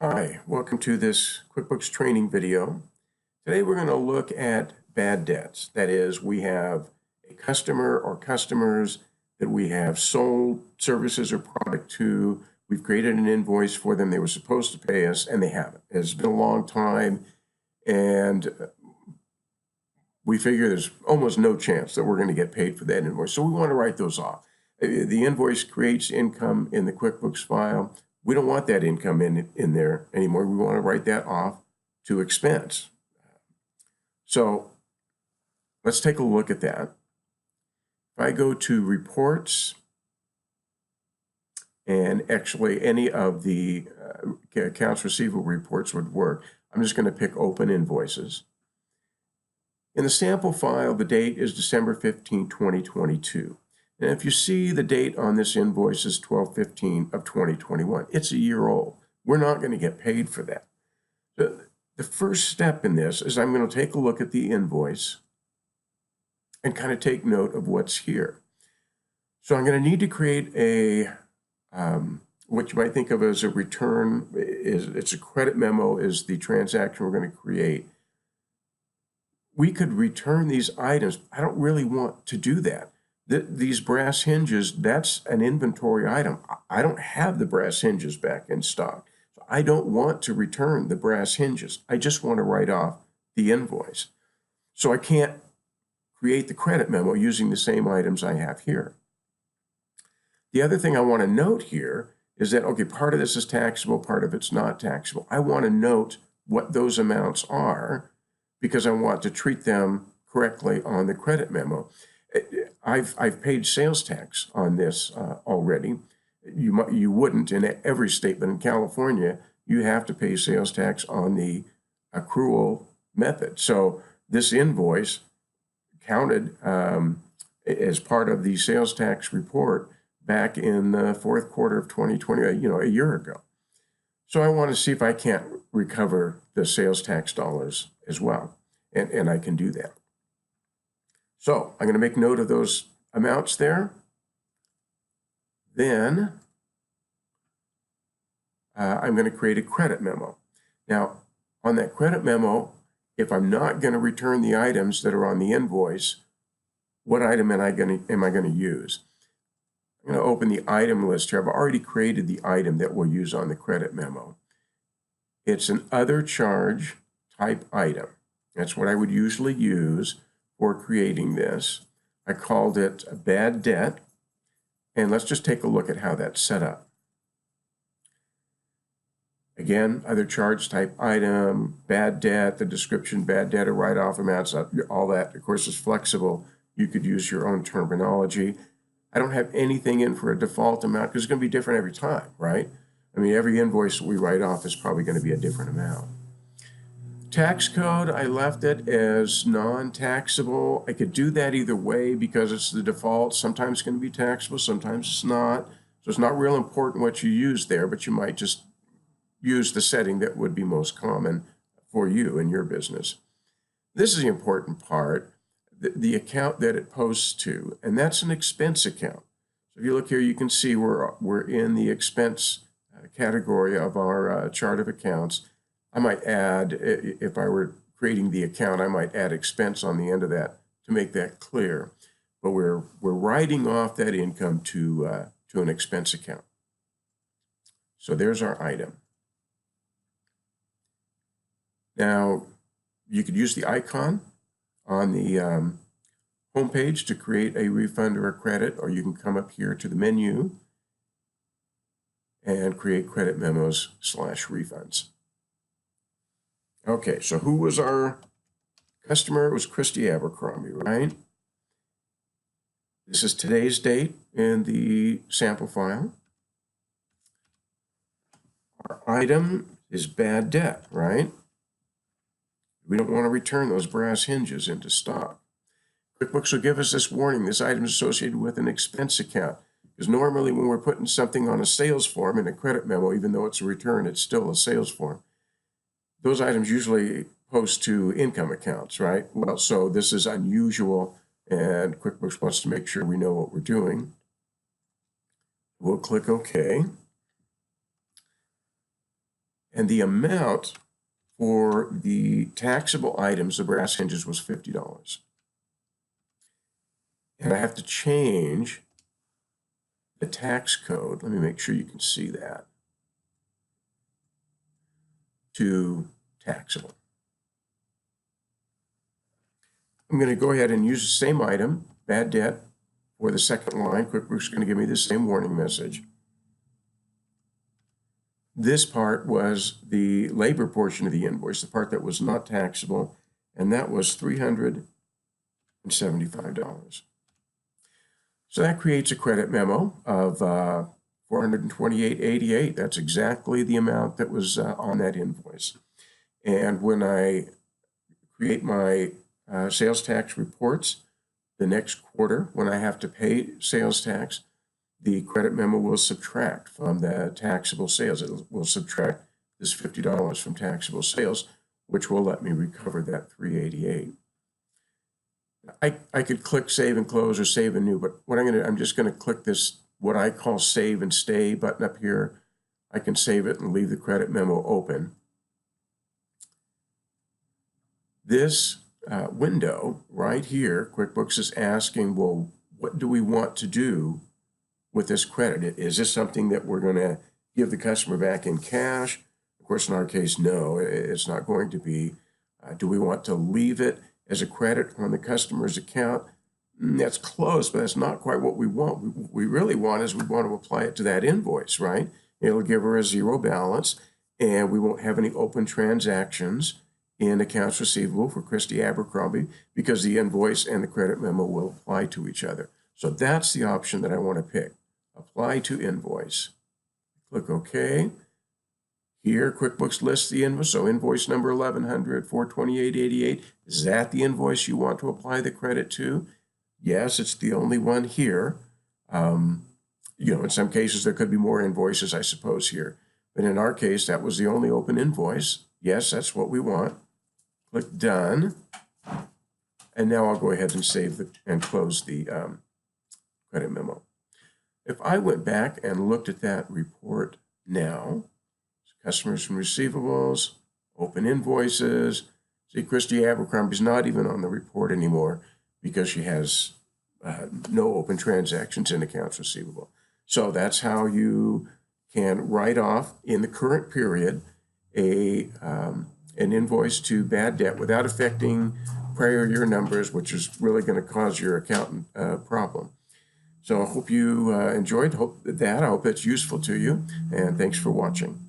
Hi, welcome to this QuickBooks training video. Today we're going to look at bad debts. That is, we have a customer or customers that we have sold services or product to. We've created an invoice for them. They were supposed to pay us and they haven't. It's been a long time and we figure there's almost no chance that we're going to get paid for that invoice. So we want to write those off. The invoice creates income in the QuickBooks file. We don't want that income in there anymore. We want to write that off to expense. So let's take a look at that. If I go to reports, and actually any of the accounts receivable reports would work, I'm just going to pick open invoices. In the sample file, the date is December 15, 2022. And if you see the date on this invoice is 12/15 of 2021, it's a year old. We're not going to get paid for that. The first step in this is I'm going to take a look at the invoice and kind of take note of what's here. So I'm going to need to create a, what you might think of as a return. It's a credit memo is the transaction we're going to create. We could return these items. I don't really want to do that. These brass hinges, that's an inventory item. I don't have the brass hinges back in stock. So I don't want to return the brass hinges. I just want to write off the invoice. So I can't create the credit memo using the same items I have here. The other thing I want to note here is that, okay, part of this is taxable, part of it's not taxable. I want to note what those amounts are because I want to treat them correctly on the credit memo. I've paid sales tax on this already. You wouldn't in every state, but in California, you have to pay sales tax on the accrual method. So this invoice counted as part of the sales tax report back in the fourth quarter of 2020, a year ago. So I want to see if I can't recover the sales tax dollars as well, and I can do that. So I'm going to make note of those amounts there. Then I'm going to create a credit memo. Now, on that credit memo, if I'm not going to return the items that are on the invoice, what item am I going to use? I'm going to open the item list here. I've already created the item that we'll use on the credit memo. It's an other charge type item. That's what I would usually use for creating this. I called it a bad debt, and let's just take a look at how that's set up. Again, other charge type item, bad debt, the description, bad debt or write-off amounts, all that, of course, is flexible. You could use your own terminology. I don't have anything in for a default amount because it's going to be different every time, right? I mean, every invoice we write off is probably going to be a different amount. Tax code, I left it as non-taxable. I could do that either way because it's the default. Sometimes it's going to be taxable, sometimes it's not. So it's not real important what you use there, but you might just use the setting that would be most common for you in your business. This is the important part, the account that it posts to, and that's an expense account. So if you look here, you can see we're in the expense category of our chart of accounts. I might add, if I were creating the account, I might add expense on the end of that to make that clear. But we're writing off that income to an expense account. So there's our item. Now, you could use the icon on the home page to create a refund or a credit, or you can come up here to the menu and create credit memos /refunds. Okay, so who was our customer? It was Christy Abercrombie, right? This is today's date in the sample file. Our item is bad debt, right? We don't want to return those brass hinges into stock. QuickBooks will give us this warning. This item is associated with an expense account. Because normally when we're putting something on a sales form in a credit memo, even though it's a return, it's still a sales form. Those items usually post to income accounts, right? Well, so this is unusual, and QuickBooks wants to make sure we know what we're doing. We'll click OK. And the amount for the taxable items, the brass hinges, was $50. And I have to change the tax code. Let me make sure you can see that. To taxable. I'm going to go ahead and use the same item, bad debt, for the second line. QuickBooks is going to give me the same warning message. This part was the labor portion of the invoice, the part that was not taxable, and that was $375. So that creates a credit memo of $428.88. That's exactly the amount that was on that invoice. And when I create my sales tax reports the next quarter, when I have to pay sales tax, the credit memo will subtract from the taxable sales. It will subtract this $50 from taxable sales, which will let me recover that $388. I could click Save and Close or Save and New, but what I'm just going to click this, what I call Save and Stay button up here. I can save it and leave the credit memo open. This window right here, QuickBooks is asking, well, what do we want to do with this credit? Is this something that we're going to give the customer back in cash? Of course, in our case, no, it's not going to be. Do we want to leave it as a credit on the customer's account? That's close, but that's not quite what we want. What we really want is we want to apply it to that invoice, right? It'll give her a zero balance, and we won't have any open transactions in accounts receivable for Christie Abercrombie because the invoice and the credit memo will apply to each other. So that's the option that I want to pick. Apply to invoice. Click OK. Here, QuickBooks lists the invoice. So invoice number 1100, 428.88. Is that the invoice you want to apply the credit to? Yes, it's the only one here. In some cases, there could be more invoices, I suppose, here. But in our case, that was the only open invoice. Yes, that's what we want. Click Done. And now I'll go ahead and save and close the credit memo. If I went back and looked at that report now, customers and receivables, open invoices. See, Christie Abercrombie's not even on the report anymore because she has no open transactions in accounts receivable. So that's how you can write off in the current period an invoice to bad debt without affecting prior year numbers, which is really going to cause your accountant a problem. So I hope you enjoyed that. I hope it's useful to you, and thanks for watching.